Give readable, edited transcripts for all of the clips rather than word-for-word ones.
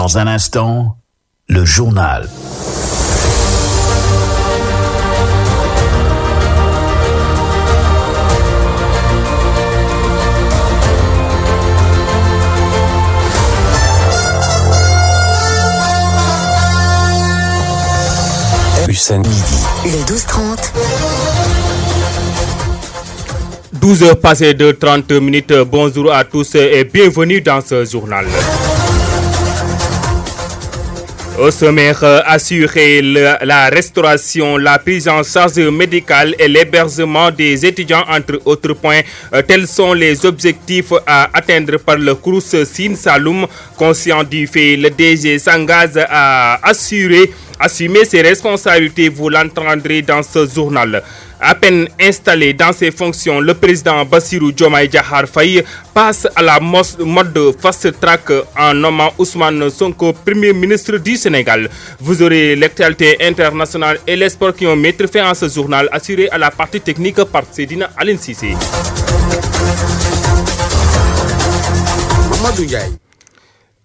Dans un instant, le journal. Hussein Midi. Le 12-30. 12 heures passées de 30 minutes. Bonjour à tous et bienvenue dans ce journal. Au sommaire, assurer la restauration, la prise en charge médicale et l'hébergement des étudiants, entre autres points. Tels sont les objectifs à atteindre par le Crous Sine Saloum. Conscient du fait, le DG s'engage à assumer ses responsabilités. Vous l'entendrez dans ce journal. À peine installé dans ses fonctions, le président Bassirou Diomaye Diakhar Faye passe à la mode fast-track en nommant Ousmane Sonko Premier ministre du Sénégal. Vous aurez l'actualité internationale et les sports qui ont mettre fin à ce journal, assuré à la partie technique par Sedina Aline Sissé. Mamadou Ndiaye.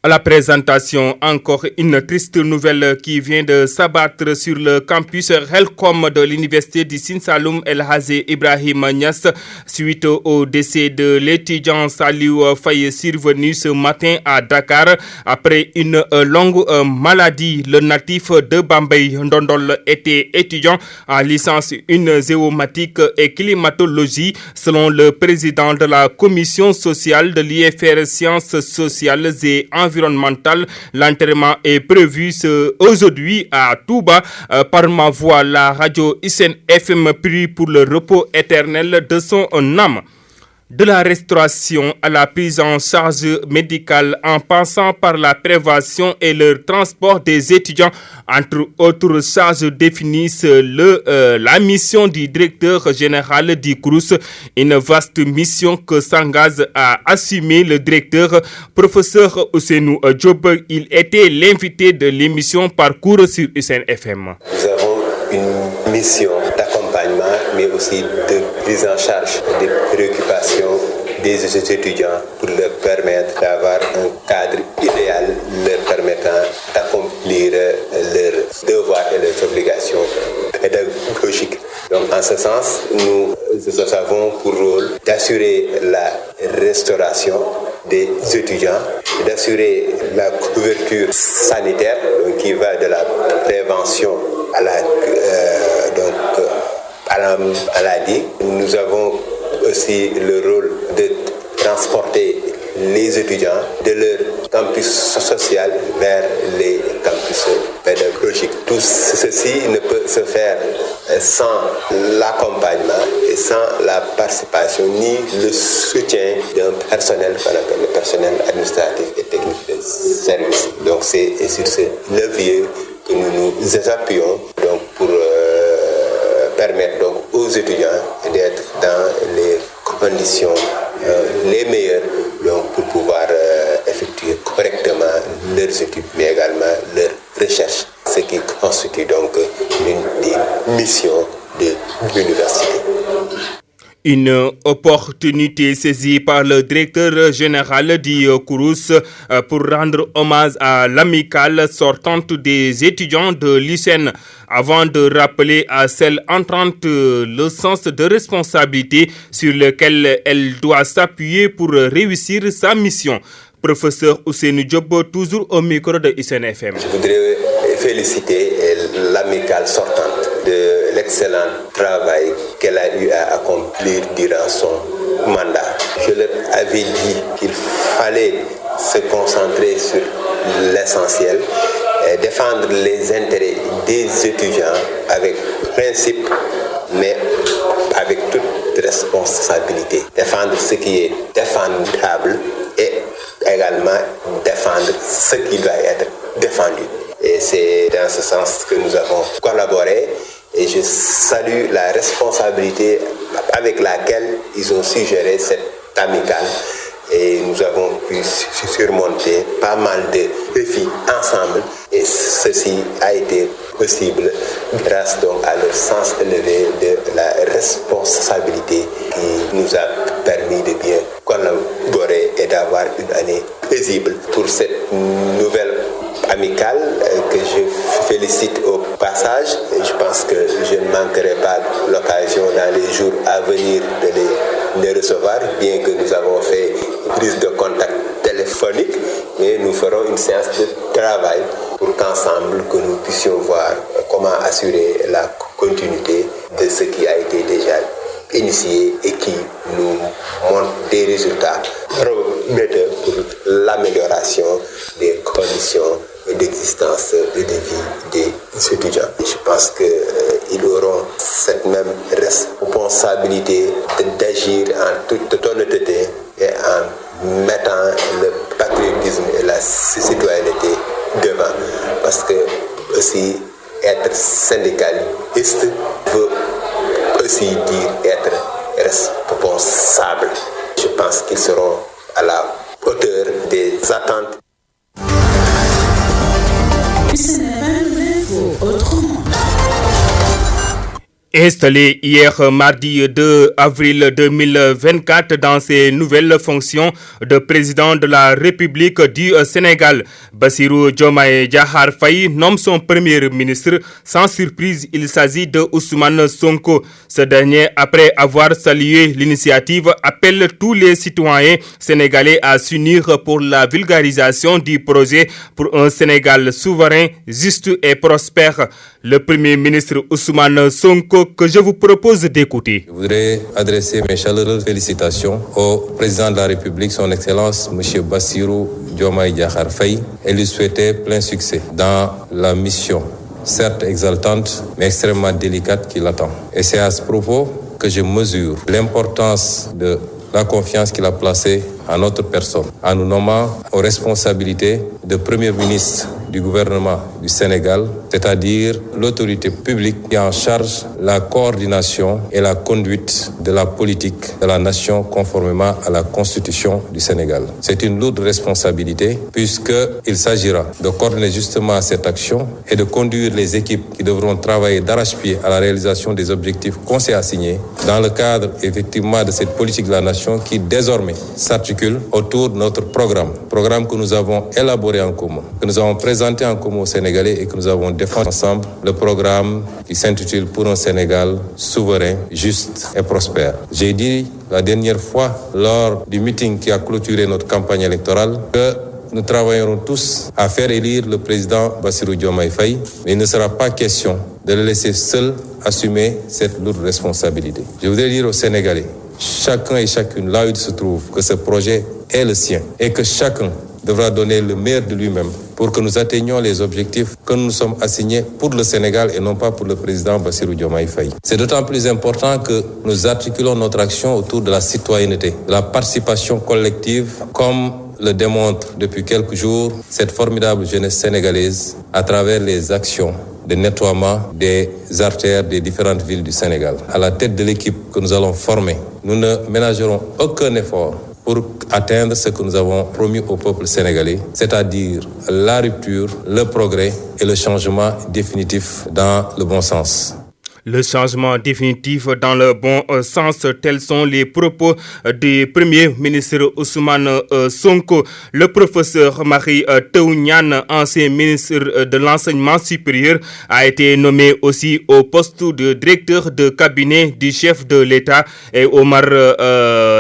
À la présentation, encore une triste nouvelle qui vient de s'abattre sur le campus Helcom de l'université du Sine Saloum El Hadji Ibrahima Niass suite au décès de l'étudiant Saliou Faye survenu ce matin à Dakar après une longue maladie. Le natif de Bambey Ndondol était étudiant en licence 1 géomatique et climatologie. Selon le président de la commission sociale de l'IFR Sciences sociales et environnementale, l'enterrement est prévu aujourd'hui à Touba. Par ma voix, la radio Hussein FM prie pour le repos éternel de son âme. De la restauration à la prise en charge médicale en passant par la prévention et le transport des étudiants, entre autres charges définissent la mission du directeur général du Crous, une vaste mission que s'engage à assumer le directeur professeur Ousseynou Diop. Il était l'invité de l'émission Parcours sur Hussein FM. Nous avons une mission d'accompagnement, mais aussi de prise en charge des préoccupations des étudiants pour leur permettre d'avoir un cadre idéal leur permettant d'accomplir leurs devoirs et leurs obligations pédagogiques. Donc en ce sens, nous avons pour rôle d'assurer la restauration des étudiants, d'assurer la couverture sanitaire donc, qui va de la prévention à la maladie. Nous avons aussi le rôle de transporter les étudiants de leur campus social vers les campus pédagogiques. Tout ceci ne peut se faire sans l'accompagnement et sans la participation ni le soutien d'un personnel qu'on appelle le personnel administratif et technique de service. Donc c'est sur ce levier que nous nous appuyons donc, pour permettre donc, aux étudiants d'être dans les conditions les meilleures donc, pour pouvoir effectuer correctement leurs études, mais également leurs recherches, ce qui constitue donc l'une des missions de l'université. Une opportunité saisie par le directeur général du Crous pour rendre hommage à l'amicale sortante des étudiants de l'USN avant de rappeler à celle entrante le sens de responsabilité sur lequel elle doit s'appuyer pour réussir sa mission. Professeur Ousseynou Diop, toujours au micro de Hussein FM. Je voudrais féliciter l'amicale sortante de l'excellent travail qu'elle a eu à accomplir durant son mandat. Je leur avais dit qu'il fallait se concentrer sur l'essentiel, défendre les intérêts des étudiants avec principe, mais avec toute responsabilité. Défendre ce qui est défendable et également défendre ce qui doit être défendu. Et c'est dans ce sens que nous avons collaboré et je salue la responsabilité avec laquelle ils ont su gérer cette amicale et nous avons pu surmonter pas mal de défis ensemble et ceci a été possible grâce donc à leur sens élevé de la responsabilité qui nous a permis de bien collaborer et d'avoir une année paisible. Pour cette nouvelle amicale que je félicite au passage. Je pense que je ne manquerai pas l'occasion dans les jours à venir de les recevoir, bien que nous avons fait une prise de contact téléphonique, mais nous ferons une séance de travail pour qu'ensemble que nous puissions voir comment assurer la continuité de ce qui a été déjà initié et qui nous montre des résultats prometteurs pour l'amélioration des conditions d'existence et de vie des étudiants. Je pense qu'ils auront cette même responsabilité d'agir en toute honnêteté et en mettant le patriotisme et la citoyenneté devant. Parce que aussi être syndicaliste veut aussi dire être responsable. Je pense qu'ils seront à la hauteur des attentes. Installé hier mardi 2 avril 2024 dans ses nouvelles fonctions de président de la République du Sénégal, Bassirou Diomaye Diakhar Faye nomme son premier ministre. Sans surprise, il s'agit de Ousmane Sonko. Ce dernier, après avoir salué l'initiative, appelle tous les citoyens sénégalais à s'unir pour la vulgarisation du projet pour un Sénégal souverain, juste et prospère. Le premier ministre Ousmane Sonko, que je vous propose d'écouter. Je voudrais adresser mes chaleureuses félicitations au président de la République, son Excellence, M. Bassirou Diomaye Diakhar Faye, et lui souhaiter plein succès dans la mission, certes exaltante, mais extrêmement délicate qui l'attend. Et c'est à ce propos que je mesure l'importance de la confiance qu'il a placée en notre personne, en nous nommant aux responsabilités de Premier ministre du gouvernement du Sénégal, c'est-à-dire l'autorité publique qui est en charge la coordination et la conduite de la politique de la nation conformément à la Constitution du Sénégal. C'est une lourde responsabilité puisqu'il s'agira de coordonner justement cette action et de conduire les équipes qui devront travailler d'arrache-pied à la réalisation des objectifs qu'on s'est assignés dans le cadre effectivement de cette politique de la nation qui désormais s'articule autour de notre programme que nous avons élaboré en commun, que nous avons présenté en commun aux Sénégalais et que nous avons défendu ensemble, le programme qui s'intitule Pour un Sénégal souverain, juste et prospère. J'ai dit la dernière fois lors du meeting qui a clôturé notre campagne électorale que nous travaillerons tous à faire élire le président Bassirou Diomaye Faye, mais il ne sera pas question de le laisser seul assumer cette lourde responsabilité. Je voudrais dire aux Sénégalais, chacun et chacune, là où il se trouve, que ce projet est le sien et que chacun devra donner le meilleur de lui-même pour que nous atteignions les objectifs que nous nous sommes assignés pour le Sénégal et non pas pour le président Bassirou Diomaye Faye. C'est d'autant plus important que nous articulons notre action autour de la citoyenneté, de la participation collective, comme le démontre depuis quelques jours cette formidable jeunesse sénégalaise à travers les actions de nettoiement des artères des différentes villes du Sénégal. À la tête de l'équipe que nous allons former, nous ne ménagerons aucun effort pour atteindre ce que nous avons promis au peuple sénégalais, c'est-à-dire la rupture, le progrès et le changement définitif dans le bon sens. Le changement définitif dans le bon sens, tels sont les propos du Premier ministre Ousmane Sonko. Le professeur Mary Teuw Niane, ancien ministre de l'Enseignement supérieur, a été nommé aussi au poste de directeur de cabinet du chef de l'État, et Omar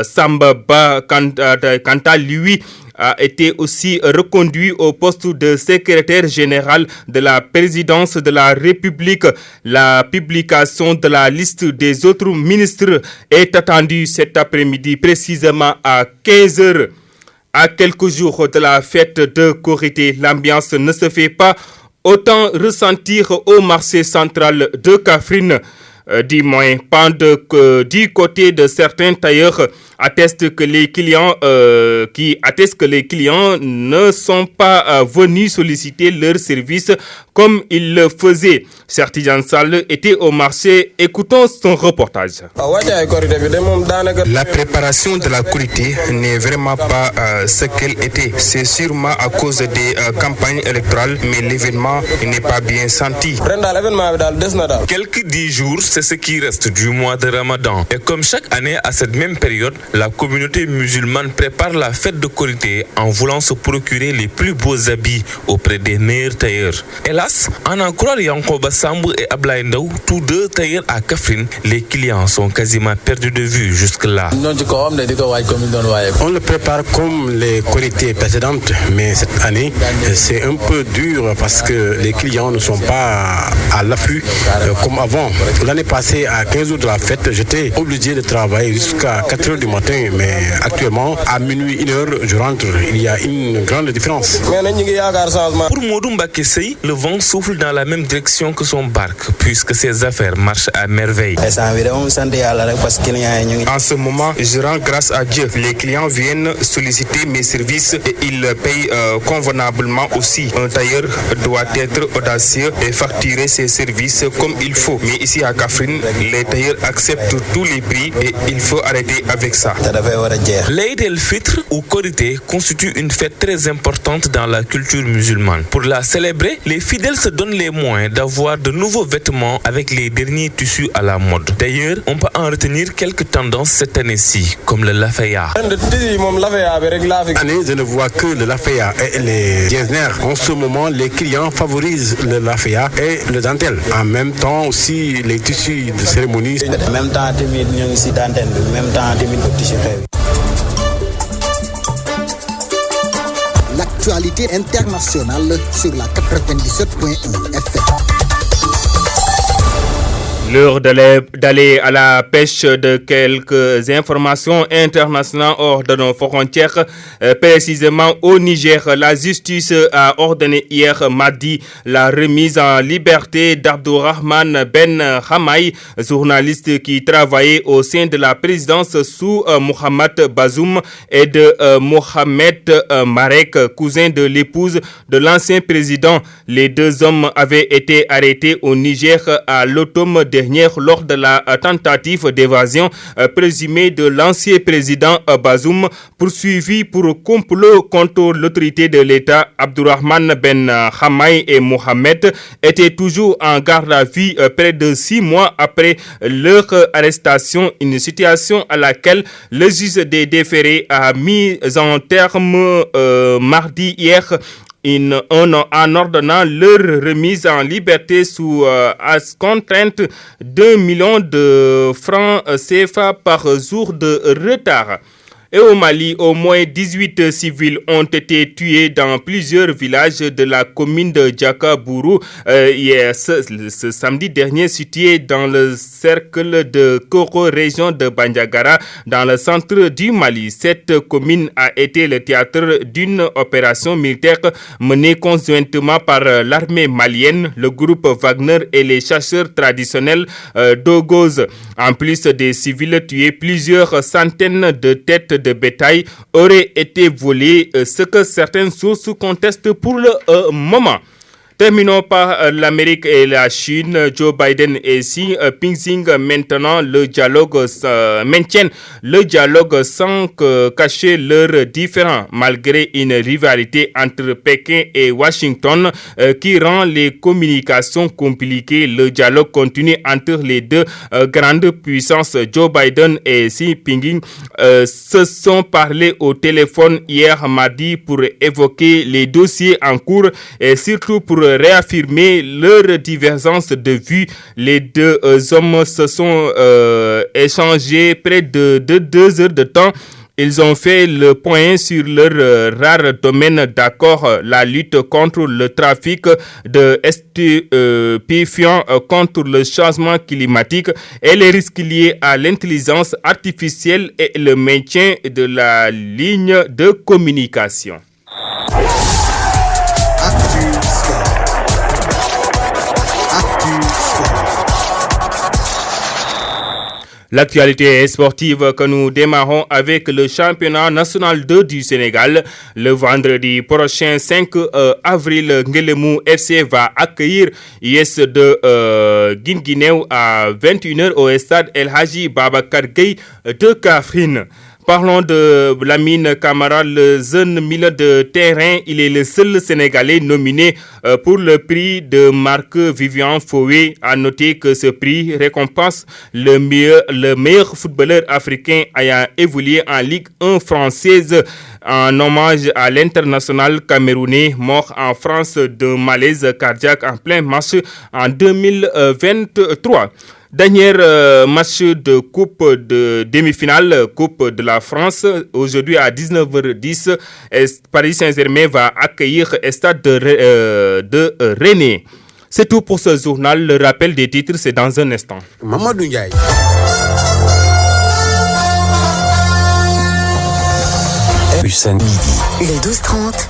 Samba Ba, quant à lui, a été aussi reconduit au poste de secrétaire général de la présidence de la République. La publication de la liste des autres ministres est attendue cet après-midi, précisément à 15h. À quelques jours de la fête de Korité, l'ambiance ne se fait pas autant ressentir au marché central de Kaffrine. Du moins, pendant que du côté de certains tailleurs attestent que les clients ne sont pas venus solliciter leurs services comme ils le faisaient. Cheikh Tidiane Sall était au marché. Écoutons son reportage. La préparation de la Korité n'est vraiment pas ce qu'elle était. C'est sûrement à cause des campagnes électorales, mais l'événement n'est pas bien senti. Quelques 10 jours, c'est ce qui reste du mois de Ramadan. Et comme chaque année, à cette même période, la communauté musulmane prépare la fête de Korité en voulant se procurer les plus beaux habits auprès des meilleurs tailleurs. Hélas, en croire Yankoba Sambou et Ablaye Ndaw, tous deux tailleurs à Kaffrine, les clients sont quasiment perdus de vue jusque-là. On le prépare comme les Korités précédentes, mais cette année, c'est un peu dur parce que les clients ne sont pas à l'affût comme avant. L'année passée, à 15 jours de la fête, j'étais obligé de travailler jusqu'à 4 heures du matin, mais actuellement, à minuit, 1 heure, je rentre. Il y a une grande différence. Pour Modou Mbacké Sey, le vent souffle dans la même direction que son barque, puisque ses affaires marchent à merveille. En ce moment, je rends grâce à Dieu. Les clients viennent solliciter mes services et ils payent convenablement aussi. Un tailleur doit être audacieux et facturer ses services comme il faut. Mais ici à Kaffrine, les tailleurs acceptent tous les prix et il faut arrêter avec ça. L'Eid el-Fitr ou Korité constitue une fête très importante dans la culture musulmane. Pour la célébrer, les fidèles se donnent les moyens d'avoir de nouveaux vêtements avec les derniers tissus à la mode. D'ailleurs, on peut en retenir quelques tendances cette année-ci, comme le lafaya. Cette année, je ne vois que le lafaya et les Getzner. En ce moment, les clients favorisent le lafaya et le dentelle. En même temps aussi, les tissus de cérémonie. En même temps, l'actualité internationale sur la 97.1 FM. L'heure d'aller à la pêche de quelques informations internationales hors de nos frontières. Précisément au Niger, la justice a ordonné hier mardi la remise en liberté d'Abdourahmane Ben Hamaï, journaliste qui travaillait au sein de la présidence sous Mohamed Bazoum, et de Mohamed Marek, cousin de l'épouse de l'ancien président. Les deux hommes avaient été arrêtés au Niger à l'automne dernier lors de la tentative d'évasion présumée de l'ancien président Bazoum, poursuivi pour complot contre l'autorité de l'État. Abdourahmane Ben Hamaï et Mohamed étaient toujours en garde à vue près de 6 mois après leur arrestation, une situation à laquelle le juge des déférés a mis en terme mardi hier, en ordonnant leur remise en liberté sous contrainte d'1 million de francs CFA par jour de retard. Et au Mali, au moins 18 civils ont été tués dans plusieurs villages de la commune de Djakabourou ce samedi dernier, situé dans le cercle de Koro, région de Bandiagara, dans le centre du Mali. Cette commune a été le théâtre d'une opération militaire menée conjointement par l'armée malienne, le groupe Wagner et les chasseurs traditionnels d'Ogoz. En plus des civils tués, plusieurs centaines de têtes de bétail auraient été volées, ce que certaines sources contestent pour le moment. Terminons par l'Amérique et la Chine. Joe Biden et Xi Jinping maintiennent le dialogue sans cacher leurs différends, malgré une rivalité entre Pékin et Washington qui rend les communications compliquées. Le dialogue continue entre les deux grandes puissances. Joe Biden et Xi Jinping se sont parlé au téléphone hier mardi pour évoquer les dossiers en cours et surtout pour réaffirmer leur divergence de vues. Les deux hommes se sont échangés près de 2 heures de temps. Ils ont fait le point sur leur rare domaine d'accord, la lutte contre le trafic de stupéfiants, contre le changement climatique et les risques liés à l'intelligence artificielle et le maintien de la ligne de communication. L'actualité sportive que nous démarrons avec le championnat national 2 du Sénégal. Le vendredi prochain 5 avril, Nguélémou FC va accueillir US de Guinguinéo à 21h au stade El Hadji Babacar Gueye de Kaffrine. Parlons de Lamine Camara, le jeune milieu de terrain. Il est le seul Sénégalais nominé pour le prix de Marc Vivian Foué. À noter que ce prix récompense le meilleur footballeur africain ayant évolué en Ligue 1 française, en hommage à l'international camerounais mort en France d'un malaise cardiaque en plein match en 2023. Dernier match de coupe de demi-finale, Coupe de la France. Aujourd'hui à 19h10, Paris Saint-Germain va accueillir Stade de Rennes. C'est tout pour ce journal. Le rappel des titres, c'est dans un instant. Mamadou Ndiaye. Midi. Le 12-30.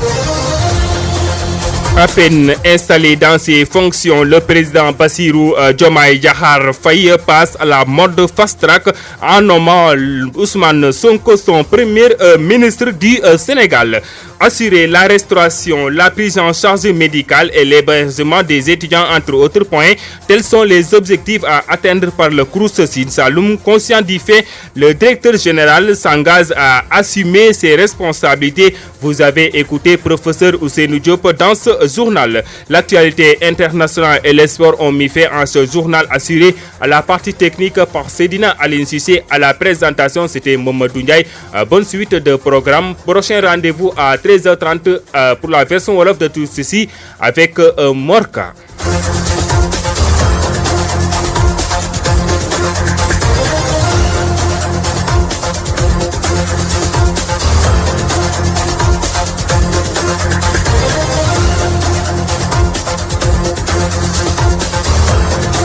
À peine installé dans ses fonctions, le président Bassirou Diomaye Diakhar Faye passe à la mode fast-track en nommant Ousmane Sonko son premier ministre du Sénégal. Assurer la restauration, la prise en charge médicale et l'hébergement des étudiants, entre autres points, tels sont les objectifs à atteindre par le Crous Sine Saloum. Conscient du fait, le directeur général s'engage à assumer ses responsabilités. Vous avez écouté professeur Ousseynou Diop dans ce journal. L'actualité internationale et les sports ont mis fin à ce journal assuré à la partie technique par Sedina Aline Sissé. À la présentation, c'était Mamadou Ndiaye. Bonne suite de programme. Prochain rendez-vous à 13h30 pour la version Wolof de tout ceci avec Morka.